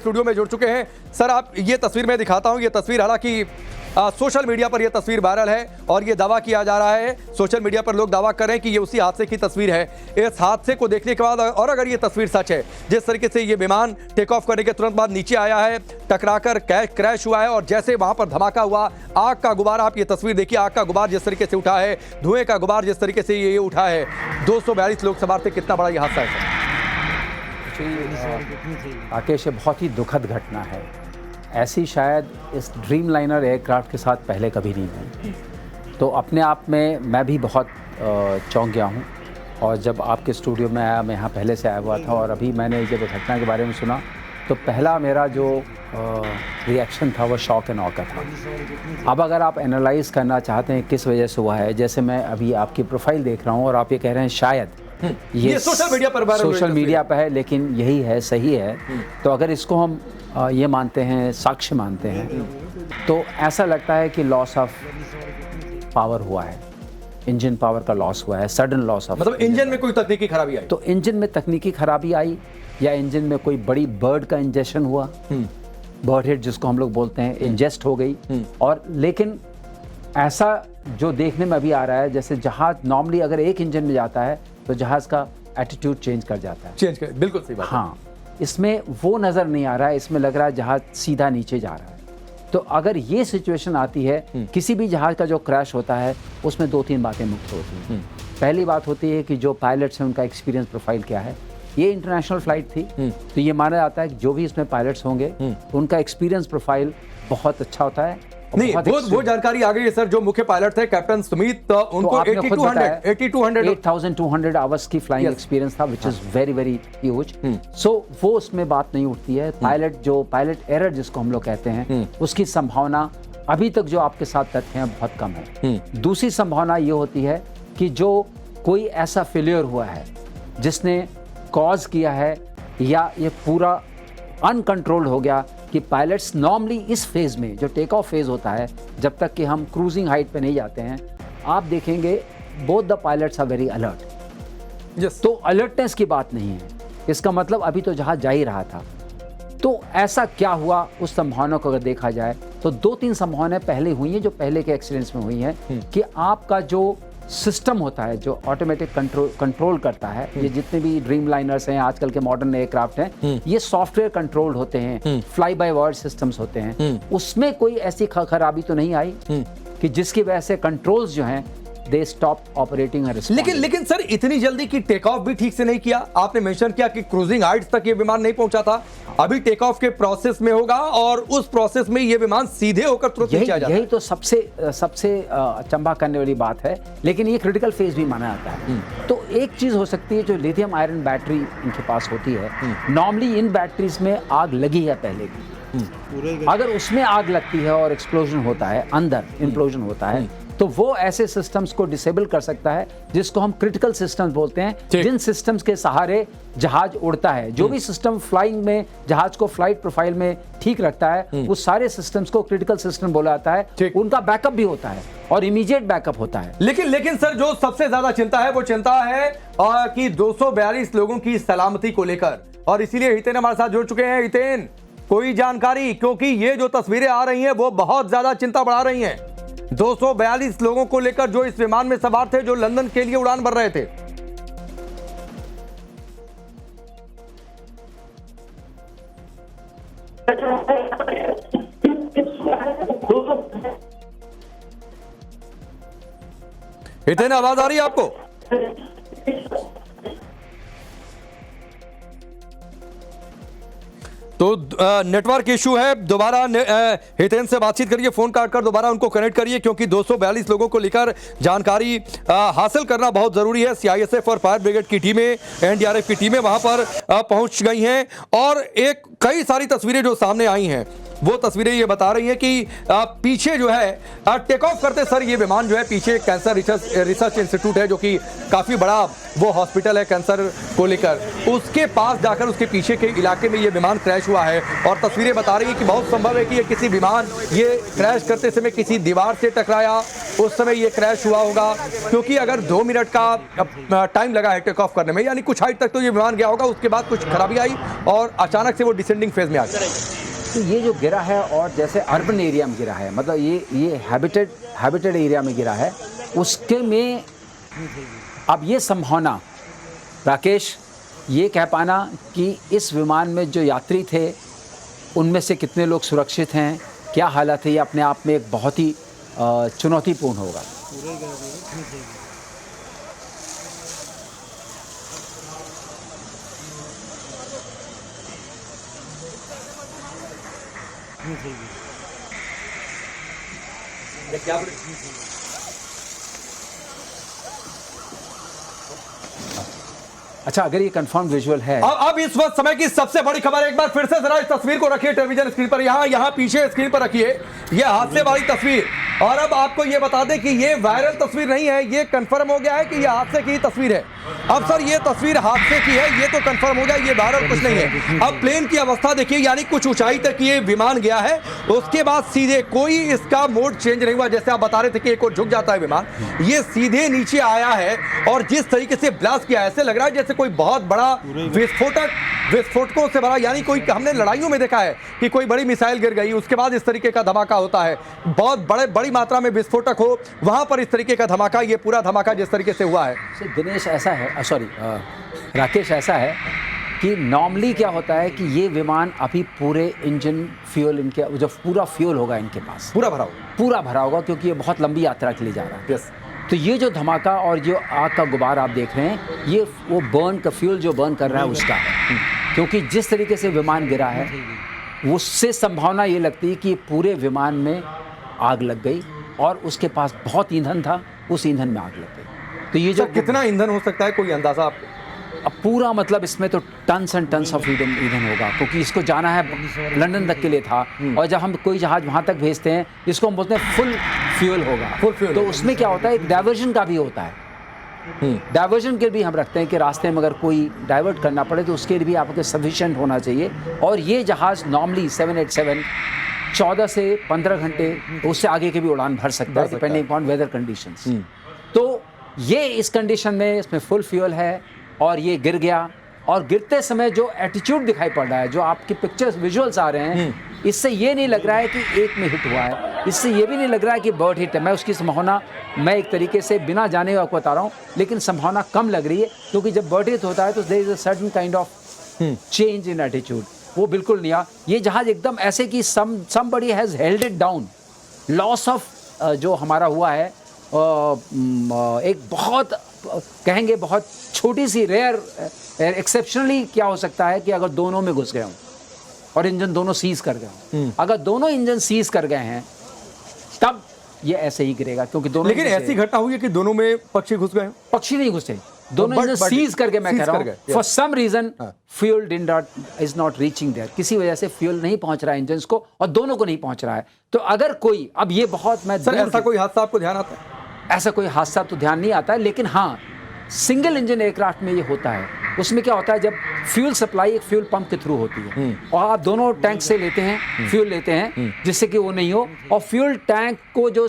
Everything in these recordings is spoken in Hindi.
स्टूडियो में जुड़ चुके हैं। सर, आप ये तस्वीर मैं दिखाता हूं। ये तस्वीर हालांकि सोशल मीडिया पर यह तस्वीर वायरल है और ये दावा किया जा रहा है, सोशल मीडिया पर लोग दावा कर रहे हैं कि ये उसी हादसे की तस्वीर है। इस हादसे को देखने के बाद और अगर ये तस्वीर सच है, जिस तरीके से ये विमान टेक ऑफ करने के तुरंत बाद नीचे आया है, टकराकर क्रैश हुआ है और जैसे वहां पर धमाका हुआ, आग का गुबार, आप ये तस्वीर देखिए, आग का गुबार जिस तरीके से उठा है, धुएं का गुबार जिस तरीके से ये उठा है, 242 लोग सवार थे। कितना बड़ा ये हादसा है राकेश, बहुत ही दुखद घटना है। ऐसी शायद इस ड्रीम लाइनर एयरक्राफ्ट के साथ पहले कभी नहीं हुई। तो अपने आप में मैं भी बहुत चौंक गया हूँ। और जब आपके स्टूडियो में आया, मैं यहाँ पहले से आया हुआ था और अभी मैंने जब घटना के बारे में सुना तो पहला मेरा जो रिएक्शन था वो शॉक एंड ऑ का था। अब अगर आप एनालाइज करना चाहते हैं किस वजह से हुआ है, जैसे मैं अभी आपकी प्रोफाइल देख रहा हूँ और आप ये कह रहे हैं शायद ये सोशल मीडिया पर है, लेकिन यही है, सही है। तो अगर इसको हम ये मानते हैं, साक्ष्य मानते हैं, तो ऐसा लगता है कि लॉस ऑफ पावर हुआ है, इंजन पावर का लॉस हुआ है, सडन लॉस ऑफ, मतलब इंजन में कोई तकनीकी खराबी आई। तो इंजन में तकनीकी खराबी आई या इंजन में कोई बड़ी बर्ड का इंजेक्शन हुआ, बर्ड हिट जिसको हम लोग बोलते हैं, इंजेस्ट हो गई। और लेकिन ऐसा जो देखने में अभी आ रहा है, जैसे जहाज नॉर्मली अगर एक इंजन में जाता है तो जहाज का एटीट्यूड चेंज कर जाता है। बिल्कुल सही बात। हाँ, इसमें वो नज़र नहीं आ रहा है, इसमें लग रहा है जहाज सीधा नीचे जा रहा है। तो अगर ये सिचुएशन आती है, किसी भी जहाज का जो क्रैश होता है उसमें 2-3 बातें मुख्य होती हैं। पहली बात होती है कि जो पायलट्स हैं उनका एक्सपीरियंस प्रोफाइल क्या है। ये इंटरनेशनल फ्लाइट थी, तो ये माना जाता है कि जो भी इसमें पायलट्स होंगे उनका एक्सपीरियंस प्रोफाइल बहुत अच्छा होता है। नहीं, वो जानकारी आ गई है सर। जो मुख्य पायलट थे कैप्टन सुमित, उनको 8200 आवर्स की फ्लाइंग एक्सपीरियंस था, which is very very huge. So वो उसमें बात नहीं उठती है। पायलट एरर जिसको हम लोग कहते हैं, उसकी संभावना अभी तक जो आपके साथ तथ्य हैं बहुत कम है। दूसरी संभावना ये होती है कि जो कोई ऐसा फेलियर हुआ है जिसने कॉज किया है या ये पूरा अनकंट्रोल्ड हो गया कि पायलट्स नॉर्मली इस फेज में, जो टेक ऑफ फेज होता है, जब तक कि हम क्रूजिंग हाइट पे नहीं जाते हैं, आप देखेंगे both the pilots are very alert. तो अलर्टनेस की बात नहीं है, इसका मतलब अभी तो जहाज जा ही रहा था। तो ऐसा क्या हुआ, उस संभावना को अगर देखा जाए तो 2-3 संभावनाएं पहले हुई हैं, जो पहले के एक्सीडेंट्स में हुई हैं, कि आपका जो सिस्टम होता है, जो ऑटोमेटिक कंट्रोल करता है, ये जितने भी ड्रीम लाइनर्स हैं, आजकल के मॉडर्न एयरक्राफ्ट हैं, ये सॉफ्टवेयर कंट्रोल्ड होते हैं, फ्लाई बाय वायर सिस्टम्स होते हैं। उसमें कोई ऐसी खराबी तो नहीं आई कि जिसकी वजह से कंट्रोल्स जो हैं दे स्टॉप ऑपरेटिंग। लेकिन सर, इतनी जल्दी की टेक ऑफ भी ठीक से नहीं किया। आपने मेंशन किया कि क्रूजिंग हाइट्स तक ये विमान नहीं पहुंचा था, अभी टेक ऑफ के प्रोसेस में होगा और उस प्रोसेस में ये विमान सीधे होकर तुरंत नीचे आ जाता है। यही तो सबसे अचंभा करने वाली बात है। लेकिन ये क्रिटिकल फेज भी माना जाता है। तो एक चीज हो सकती है, जो लिथियम आयरन बैटरी इनके पास होती है, नॉर्मली इन बैटरीज में आग लगी है पहले की, अगर उसमें आग लगती है और एक्सप्लोजन होता है, अंदर इम्प्लोजन होता है, तो वो ऐसे सिस्टम्स को डिसेबल कर सकता है जिसको हम क्रिटिकल सिस्टम्स बोलते हैं, जिन सिस्टम्स के सहारे जहाज उड़ता है। जो भी सिस्टम फ्लाइंग में जहाज को फ्लाइट प्रोफाइल में ठीक रखता है, उस सारे सिस्टम्स को क्रिटिकल सिस्टम बोला जाता है। उनका बैकअप भी होता है और इमीडिएट बैकअप होता है। लेकिन सर, जो सबसे ज्यादा चिंता है वो चिंता है कि 242 लोगों की सलामती को लेकर, और इसीलिए हितेन हमारे साथ जुड़ चुके हैं। हितेन, कोई जानकारी, क्योंकि ये जो तस्वीरें आ रही हैं वो बहुत ज्यादा चिंता बढ़ा रही हैं। 242 लोगों को लेकर जो इस विमान में सवार थे, जो लंदन के लिए उड़ान भर रहे थे। इतने आवाज आ रही है आपको? तो नेटवर्क इशू है, दोबारा हितेन से बातचीत करिए, फोन काट कर दोबारा उनको कनेक्ट करिए, क्योंकि 242 लोगों को लेकर जानकारी हासिल करना बहुत जरूरी है। सीआईएसएफ और फायर ब्रिगेड की टीमें, एनडीआरएफ की टीमें वहां पर पहुंच गई हैं और कई सारी तस्वीरें जो सामने आई हैं, वो तस्वीरें ये बता रही हैं कि पीछे जो है टेक ऑफ करते सर ये विमान जो है, पीछे कैंसर रिसर्च इंस्टीट्यूट है, जो कि काफ़ी बड़ा वो हॉस्पिटल है कैंसर को लेकर, उसके पास जाकर उसके पीछे के इलाके में ये विमान क्रैश हुआ है। और तस्वीरें बता रही है कि बहुत संभव है कि ये क्रैश करते समय किसी दीवार से टकराया उस समय ये क्रैश हुआ होगा, क्योंकि अगर 2 मिनट का टाइम लगा है टेक ऑफ करने में, यानी कुछ हाइट तक तो ये विमान गया होगा, उसके बाद कुछ खराबी आई और अचानक से वो डिसेंडिंग फेज में आ गया। तो ये जो गिरा है और जैसे अर्बन एरिया में गिरा है, मतलब ये हैबिटेड एरिया में गिरा है, उसके में अब ये संभावना, राकेश, ये कह पाना कि इस विमान में जो यात्री थे उनमें से कितने लोग सुरक्षित हैं, क्या हालत है, ये अपने आप में एक बहुत ही चुनौतीपूर्ण होगा। अच्छा, अगर ये कंफर्म विजुअल है, अब इस वक्त समय की सबसे बड़ी खबर, एक बार फिर से जरा इस तस्वीर को रखिए टेलीविजन स्क्रीन पर, यहाँ पीछे स्क्रीन पर रखिए, ये हादसे वाली तस्वीर। और अब आपको ये बता दें कि ये वायरल तस्वीर नहीं है, ये कंफर्म हो गया है कि ये हादसे की तस्वीर है। अब सर ये तस्वीर हादसे की है, ये तो कंफर्म हो गया, ये वायरल कुछ नहीं है। अब प्लेन की अवस्था देखिए, यानी कुछ ऊंचाई तक ये विमान गया है, उसके बाद सीधे कोई इसका मोड चेंज नहीं हुआ, जैसे आप बता रहे थे कि एक और झुक जाता है विमान, ये सीधे नीचे आया है। और जिस तरीके से ब्लास्ट किया, ऐसे लग रहा है जैसे कोई बहुत बड़ा विस्फोटकों से भरा, यानी कोई, हमने लड़ाइयों में देखा है कि कोई बड़ी मिसाइल गिर गई, उसके बाद इस तरीके का धमाका होता है, बहुत बड़ी मात्रा में विस्फोटक हो, वहां पर इस तरीके का धमाका, ये पूरा धमाका जिस तरीके से हुआ है। दिनेश, ऐसा है, राकेश, ऐसा है कि नॉर्मली क्या होता है कि ये विमान अभी पूरे इंजन फ्यूल, इनके जो पूरा फ्यूल होगा इनके पास पूरा भरा होगा, क्योंकि ये बहुत लंबी यात्रा के लिए जा रहा है। यस। तो ये जो धमाका और जो आग का गुबार आप देख रहे हैं, ये वो बर्न का फ्यूल जो बर्न कर रहा है उसका है, क्योंकि जिस तरीके से विमान गिरा है उससे संभावना ये लगती है कि पूरे विमान में आग लग गई और उसके पास बहुत ईंधन था, उस ईंधन में आग लग गई। तो ये जो कितना ईंधन हो सकता है, कोई अंदाजा आपको? अब पूरा, मतलब इसमें तो टन्स एंड टन्स ऑफ ईंधन होगा, क्योंकि इसको जाना है लंदन तक के लिए था, और जब हम कोई जहाज वहाँ तक भेजते हैं, इसको हम बोलते हैं फुल फ्यूल होगा। तो उसमें क्या होता है, एक डाइवर्जन का भी होता है, डाइवर्जन के भी हम रखते हैं कि रास्ते में अगर कोई डाइवर्ट करना पड़े तो उसके लिए भी आपके सफिशिएंट होना चाहिए। और ये जहाज़ नॉर्मली 787 14 से 15 घंटे, उससे आगे के भी उड़ान भर सकता है, डिपेंडिंग अपॉन वेदर कंडीशंस। तो ये इस कंडीशन में, इसमें फुल फ्यूल है और ये गिर गया, और गिरते समय जो एटीट्यूड दिखाई पड़ रहा है, जो आपके पिक्चर्स विजुअल्स आ रहे हैं, इससे ये नहीं लग रहा है कि एक में हिट हुआ है, इससे ये भी नहीं लग रहा है कि बर्ड हिट है। मैं उसकी संभावना, मैं एक तरीके से बिना जाने हुए आपको बता रहा हूँ, लेकिन संभावना कम लग रही है, क्योंकि जब बर्ड हिट होता है तो there is a certain kind of change in attitude, वो बिल्कुल नहीं आ। ये जहाज एकदम ऐसे कि somebody has held it down, loss of जो हमारा हुआ है, एक बहुत कहेंगे बहुत छोटी सी रेयर एक्सेप्शनली क्या हो सकता है कि अगर दोनों में घुस गए हों और इंजन दोनों सीज कर गए हों, अगर दोनों इंजन सीज कर गए हैं तब ये ऐसे ही गिरेगा, क्योंकि दोनों। लेकिन ऐसी घटना हुई है कि दोनों में पक्षी घुस गए? पक्षी नहीं घुसे, दोनों इंजन सीज करके, मैं कह रहा हूं for some reason fuel is not reaching there, किसी वजह से फ्यूल नहीं पहुंच रहा है इंजन को, और दोनों को नहीं पहुंच रहा है। तो अगर कोई, अब ये बहुत, मैं सर ऐसा कोई हादसा आपको ध्यान आता है? ऐसा कोई हादसा तो ध्यान नहीं आता है, लेकिन हाँ, सिंगल इंजन एयरक्राफ्ट में ये होता है। उसमें क्या होता है, जब फ्यूल सप्लाई एक फ्यूल पंप के थ्रू होती है, और आप दोनों टैंक से लेते हैं, फ्यूल लेते हैं, जिससे कि वो नहीं हो, और फ्यूल टैंक को जो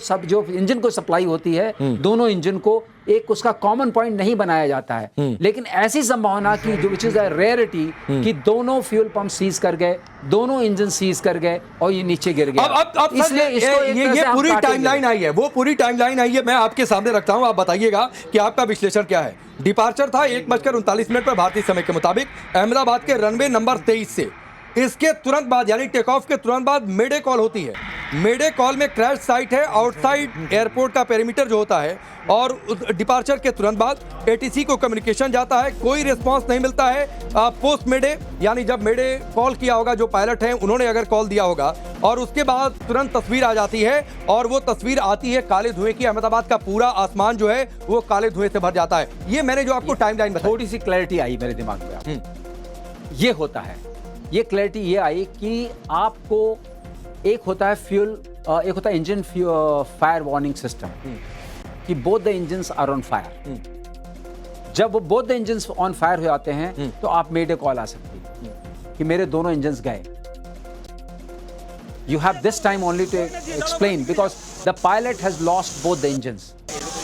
इंजन को सप्लाई होती है, दोनों इंजन को एक उसका कॉमन पॉइंट नहीं बनाया जाता है। लेकिन ऐसी संभावना की, जो विच इज अ रेयरिटी, कि दोनों फ्यूल पंप सीज कर गए, दोनों इंजन सीज कर गए और ये नीचे गिर गया। अब इसलिए ये पूरी टाइमलाइन आई है, वो पूरी टाइमलाइन आई है, मैं आपके सामने रखता हूं, आप बताइएगा कि आपका विश्लेषण क्या है। डिपार्चर था 1:39 पर भारतीय समय के मुताबिक अहमदाबाद के रनवे नंबर 23 से। इसके तुरंत बाद, यानी टेक ऑफ के तुरंत बाद मेडे कॉल होती है। मेडे कॉल में क्रैश साइट है आउटसाइड एयरपोर्ट का पेरीमीटर जो होता है, और डिपार्चर के तुरंत बाद एटीसी को कम्युनिकेशन जाता है, कोई रिस्पांस नहीं मिलता है। पोस्ट मेडे, यानी जब मेडे कॉल किया होगा, जो पायलट हैं उन्होंने अगर कॉल दिया होगा, और उसके बाद तुरंत तस्वीर आ जाती है, और वो तस्वीर आती है काले धुएं की। अहमदाबाद का पूरा आसमान जो है वो काले धुएं से भर जाता है। ये मैंने जो आपको टाइमलाइन बताई, थोड़ी सी क्लैरिटी आई मेरे दिमाग में। ये होता है, ये क्लैरिटी ये आई कि आपको एक होता है फ्यूल, एक होता है इंजन फायर वार्निंग सिस्टम, कि both the engines are on fire. जब वो both the engines on fire हो जाते हैं तो आप मेडे कॉल आ सकती है कि मेरे दोनों इंजन्स गए। You have this time only to explain, because The pilot has lost both the engines.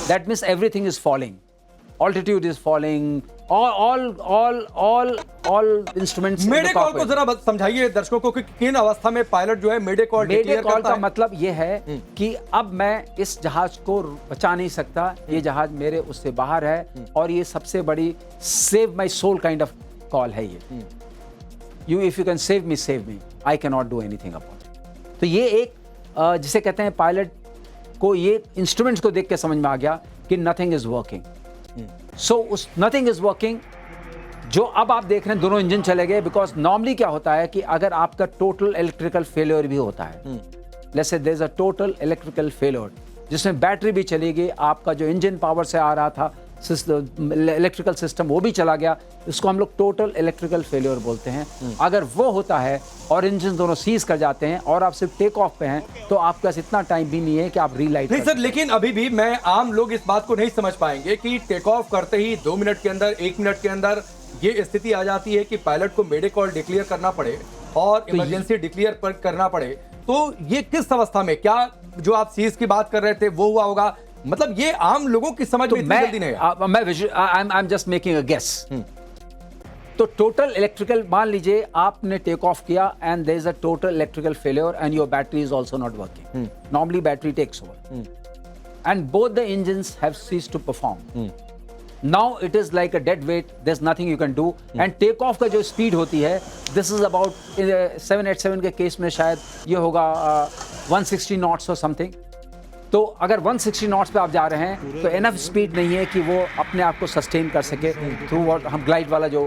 That means everything is falling. Altitude is falling. All instruments. Mayday call को जरा समझाइए दर्शकों को कि किन अवस्था में पायलट जो है मेडे कॉल मेडे कॉल का मतलब ये है कि अब मैं इस जहाज को बचा नहीं सकता, ये जहाज मेरे उससे बाहर है और ये सबसे बड़ी save my soul kind of call है ये। You if you can save me I can not do anything about it. तो ये एक जिसे कहते हैं पायलट को ये इंस्ट्रूमेंट्स को देख के समझ में आ गया कि नथिंग इज वर्किंग। सो उस नथिंग इज वर्किंग जो अब आप देख रहे हैं दोनों इंजन चले गए, बिकॉज नॉर्मली क्या होता है कि अगर आपका टोटल इलेक्ट्रिकल फेलियर भी होता है, let's say there is a total electrical failure जिसमें बैटरी भी चली गई, आपका जो इंजन पावर से आ रहा था इलेक्ट्रिकल सिस्टम वो भी चला गया, इसको हम लोग टोटल इलेक्ट्रिकल फेलियर बोलते हैं। अगर वो होता है और इंजन दोनों सीज कर जाते हैं और आप सिर्फ टेक ऑफ पे हैं तो आपके पास इतना टाइम भी नहीं है कि आप रीलाइट नहीं सर, लेकिन अभी भी मैं आम लोग इस बात को नहीं समझ पाएंगे कि टेक ऑफ करते ही 2 मिनट के अंदर 1 मिनट के अंदर ये स्थिति आ जाती है कि पायलट को मेडे कॉल डिक्लेयर करना पड़े और इमरजेंसी डिक्लेयर करना पड़े। तो ये किस अवस्था में, क्या जो आप सीज की बात कर रहे थे वो हुआ होगा? मतलब ये आम लोगों की समझ में इतनी जल्दी नहीं है। I am just making a guess. तो टोटल इलेक्ट्रिकल, मान लीजिए आपने टेक ऑफ किया and there is a total electrical failure and your battery is also not working. Normally battery takes over and both the engines have ceased to perform. Now it is like a dead weight, there is nothing you can do. And take off का जो स्पीड होती है, दिस इज अबाउट 787 के केस में शायद ये होगा 160 नॉट्स और समथिंग। तो अगर 160 नॉट्स पे आप जा रहे हैं तो एनफ स्पीड नहीं है कि वो अपने आप को सस्टेन कर सके थ्रू व्हाट हम ग्लाइड वाला जो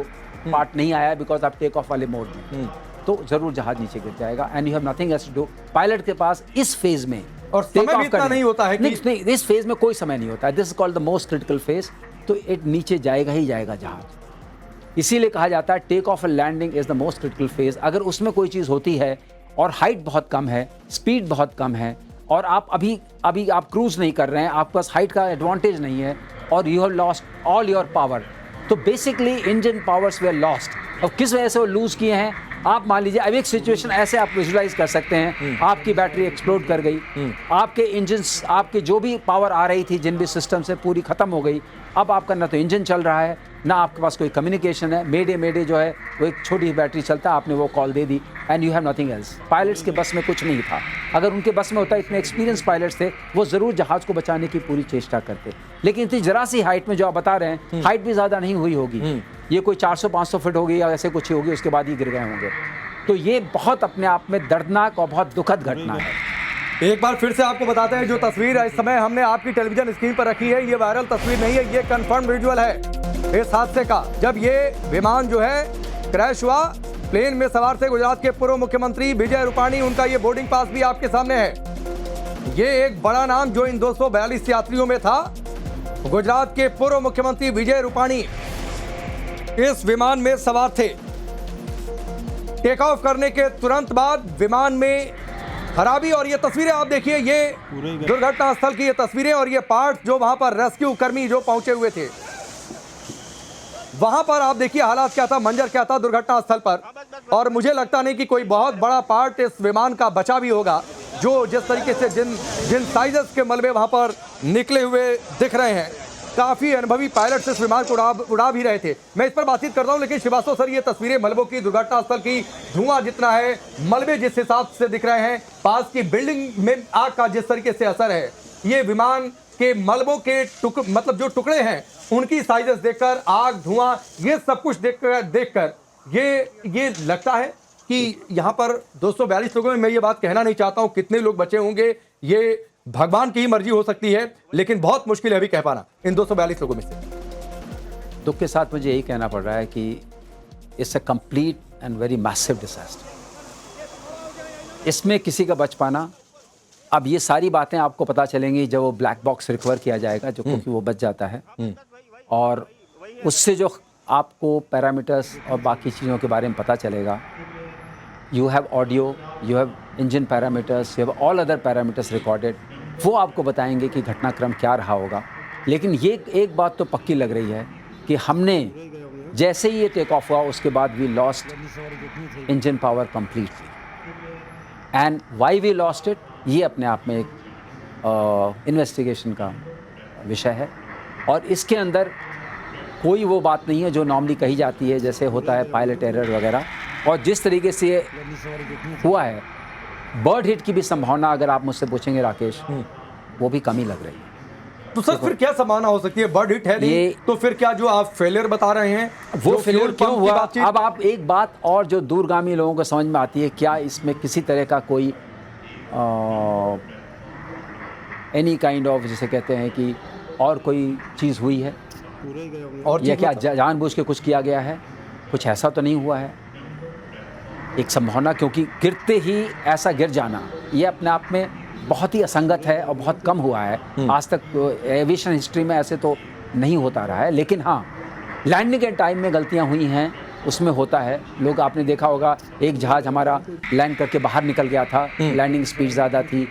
पार्ट नहीं आया बिकॉज आप टेक ऑफ वाले मोड में, तो जरूर जहाज नीचे गिर जाएगा and you have nothing else to do. Pilot के पास इस फेज में और समय भी इतना नहीं होता है कि नहीं, इस फेज में कोई समय नहीं होता है। This is called the most critical phase. तो इट नीचे जाएगा ही जाएगा जहाज। इसीलिए कहा जाता है take off and landing is the most critical phase. अगर उसमें कोई चीज होती है और हाइट बहुत कम है, स्पीड बहुत कम है और आप अभी आप क्रूज नहीं कर रहे हैं, आपके पास हाइट का एडवांटेज नहीं है और you have lost all your power, तो बेसिकली इंजन पावर्स वे लॉस्ट। और किस वजह से वो लूज किए हैं, आप मान लीजिए अब एक सिचुएशन ऐसे आप विजुलाइज कर सकते हैं, आपकी बैटरी एक्सप्लोड कर गई, आपके इंजन्स, आपके जो भी पावर आ रही थी जिन भी सिस्टम से पूरी खत्म हो गई। अब आपका ना तो इंजन चल रहा है ना आपके पास कोई कम्युनिकेशन है। मेडे जो है वो एक छोटी बैटरी चलता है, आपने वो call they the and you have nothing else. Pilots के बस में कुछ नहीं था। अगर उनके बस में होता, इतने एक्सपीरियंस पायलट्स थे, वो जरूर जहाज को बचाने की पूरी चेष्टा करते। लेकिन इतनी जरा सी हाइट में जो आप बता रहे हैं, हाइट भी ज्यादा नहीं हुई होगी, ये कोई 400-500 फीट होगी या ऐसे कुछ ही होगी, उसके बाद ही गिर गए होंगे। तो ये बहुत अपने आप में दर्दनाक और बहुत दुखद घटना है। एक बार फिर से आपको बताते हैं, जो तस्वीर इस समय हमने आपकी टेलीविजन स्क्रीन पर रखी है, ये वायरल तस्वीर नहीं है, ये कंफर्म विजुअल है इस हादसे का। जब ये विमान जो है क्रैश हुआ, प्लेन में सवार थे गुजरात के पूर्व मुख्यमंत्री विजय रूपाणी, उनका ये बोर्डिंग पास भी आपके सामने है। ये एक बड़ा नाम जो इन 242 यात्रियों में था, गुजरात के पूर्व मुख्यमंत्री विजय रूपाणी इस विमान में सवार थे। टेक ऑफ करने के तुरंत बाद विमान में खराबी, और ये तस्वीरें आप देखिए, ये दुर्घटना स्थल की ये तस्वीरें और ये पार्ट जो वहां पर रेस्क्यू कर्मी जो पहुंचे हुए थे, वहां पर आप देखिए हालात क्या था, मंजर क्या था दुर्घटना स्थल पर। और मुझे लगता नहीं कि कोई बहुत बड़ा पार्ट इस विमान का बचा भी होगा, जो जिस तरीके से जिन साइजेस के मलबे वहां पर निकले हुए दिख रहे हैं। काफी अनुभवी पायलट इस विमान को उड़ा भी रहे थे। मैं इस पर बातचीत करता हूं, लेकिन श्रीवास्तव सर, ये तस्वीरें मलबों की, दुर्घटना स्थल की, धुआं जितना है, मलबे जिस हिसाब से दिख रहे हैं, पास की बिल्डिंग में आग का जिस तरीके से असर है, ये विमान के मलबों के मतलब जो टुकड़े हैं उनकी साइजेस देखकर, आग, धुआं, ये सब कुछ देखकर ये लगता है कि यहाँ पर 242 लोगों में, मैं ये बात कहना नहीं चाहता हूँ कितने लोग बचे होंगे, ये भगवान की ही मर्जी हो सकती है, लेकिन बहुत मुश्किल है अभी कह पाना इन 242 लोगों में से। दुख के साथ मुझे यही कहना पड़ रहा है कि it's a complete and very massive disaster. इसमें किसी का बच पाना, अब ये सारी बातें आपको पता चलेंगी जब वो ब्लैक बॉक्स रिकवर किया जाएगा, जो क्योंकि वो बच जाता है, और उससे जो आपको पैरामीटर्स और बाकी चीज़ों के बारे में पता चलेगा। You have audio, you have engine parameters, you have all other parameters recorded, वो आपको बताएंगे कि घटनाक्रम क्या रहा होगा। लेकिन ये एक बात तो पक्की लग रही है कि हमने जैसे ही ये टेक ऑफ हुआ उसके बाद we lost engine power completely, and why we lost it, ये अपने आप में एक इन्वेस्टिगेशन का विषय है। और इसके अंदर कोई वो बात नहीं है जो नॉर्मली कही जाती है, जैसे होता है पायलट एरर वगैरह। और जिस तरीके से ये हुआ है, बर्ड हिट की भी संभावना अगर आप मुझसे पूछेंगे राकेश, वो भी कम ही लग रही है। तो सर फिर क्या संभावना हो सकती है? बर्ड हिट है नहीं, तो फिर क्या जो आप फेलियर बता रहे हैं वो फेलियर क्यों हुआ? अब आप एक बात और जो दूरगामी लोगों को समझ में आती है, क्या इसमें किसी तरह का कोई एनी काइंड ऑफ, जिसे कहते हैं कि और कोई चीज़ हुई है, और ये क्या जानबूझ के कुछ किया गया है? कुछ ऐसा तो नहीं हुआ है। एक संभावना, क्योंकि गिरते ही ऐसा गिर जाना ये अपने आप में बहुत ही असंगत है और बहुत कम हुआ है। आज तक एविएशन हिस्ट्री में ऐसे तो नहीं होता रहा है। लेकिन हाँ, लैंडिंग के टाइम में गलतियां हुई हैं, उसमें होता है। लोग, आपने देखा होगा, एक जहाज़ हमारा लैंड करके बाहर निकल गया था, लैंडिंग स्पीड ज़्यादा थी।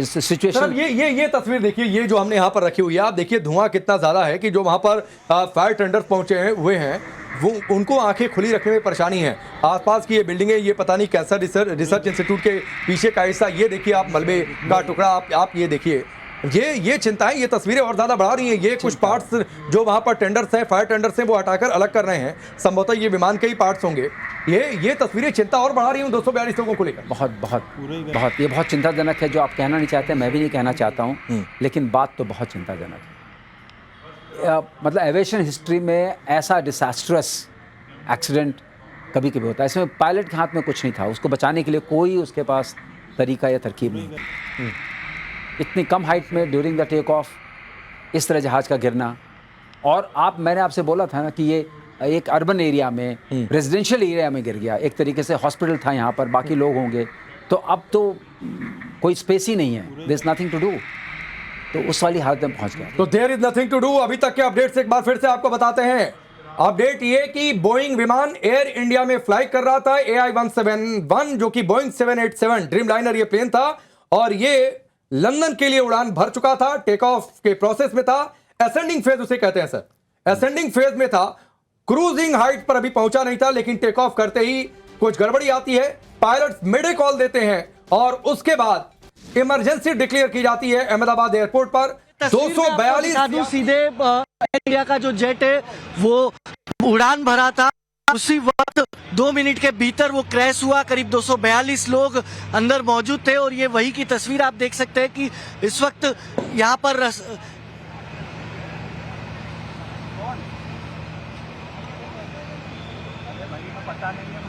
सिचुएशन, ये तस्वीर देखिए, ये जो हमने यहाँ पर रखी हुई है, आप देखिए धुआं कितना ज़्यादा है कि जो वहाँ पर फायर टेंडर्स पहुँचे हुए हैं, वो उनको आंखें खुली रखने में परेशानी है। आसपास की ये बिल्डिंगें, ये पता नहीं कैसा रिसर्च इंस्टीट्यूट के पीछे का हिस्सा, ये देखिए आप, मलबे का टुकड़ा आप ये देखिए, ये चिंताएं, ये तस्वीरें और ज़्यादा बढ़ा रही हैं। ये कुछ पार्ट्स जो वहाँ पर टेंडर्स हैं, फायर टेंडर्स हैं, वो हटाकर अलग कर रहे हैं। संभवतः ये विमान के ही पार्ट्स होंगे। ये तस्वीरें चिंता और बढ़ा रही हैं 242 लोगों को लेकर। बहुत ये बहुत चिंताजनक है। जो आप कहना नहीं चाहते, मैं भी नहीं कहना चाहता हूँ, लेकिन बात तो बहुत चिंताजनक है। मतलब एविएशन हिस्ट्री में ऐसा डिसास्ट्रस एक्सीडेंट कभी कभी होता है। इसमें पायलट के हाथ में कुछ नहीं था, उसको बचाने के लिए कोई उसके पास तरीका या तरकीब नहीं। इतनी कम हाइट में ड्यूरिंग द टेक ऑफ इस तरह जहाज़ का गिरना। और मैंने आपसे बोला था ना कि ये एक अर्बन एरिया में, रेजिडेंशियल एरिया में गिर गया। एक तरीके से हॉस्पिटल था यहाँ पर, बाकी लोग होंगे, तो अब तो कोई स्पेस ही नहीं है, there is nothing to do. तो उस वाली हालत में पहुंच गया। तो there is nothing to do. अभी तक के अपडेट से एक बार फिर से आपको बताते हैं। अपडेट ये कि बोइंग विमान एयर इंडिया में फ्लाई कर रहा था, AI-171, जो कि बोइंग 787 ड्रीमलाइनर ये प्लेन था, और ये लंदन के लिए उड़ान भर चुका था, टेक ऑफ के प्रोसेस में था। असेंडिंग फेज उसे कहते हैं सर, असेंडिंग फेज में था, क्रूजिंग हाइट पर अभी पहुंचा नहीं था, लेकिन टेक ऑफ करते ही कुछ गड़बड़ी आती है, पायलट्स मेडे कॉल देते हैं, और उसके बाद इमरजेंसी डिक्लेयर की जाती है अहमदाबाद एयरपोर्ट पर। 242 सीधे इंडिया का जो जेट है वो उड़ान भरा था, उसी वक्त 2 मिनट के भीतर वो क्रैश हुआ। करीब 242 लोग अंदर मौजूद थे, और ये वही की तस्वीर आप देख सकते हैं कि इस वक्त यहाँ पर पता नहीं है।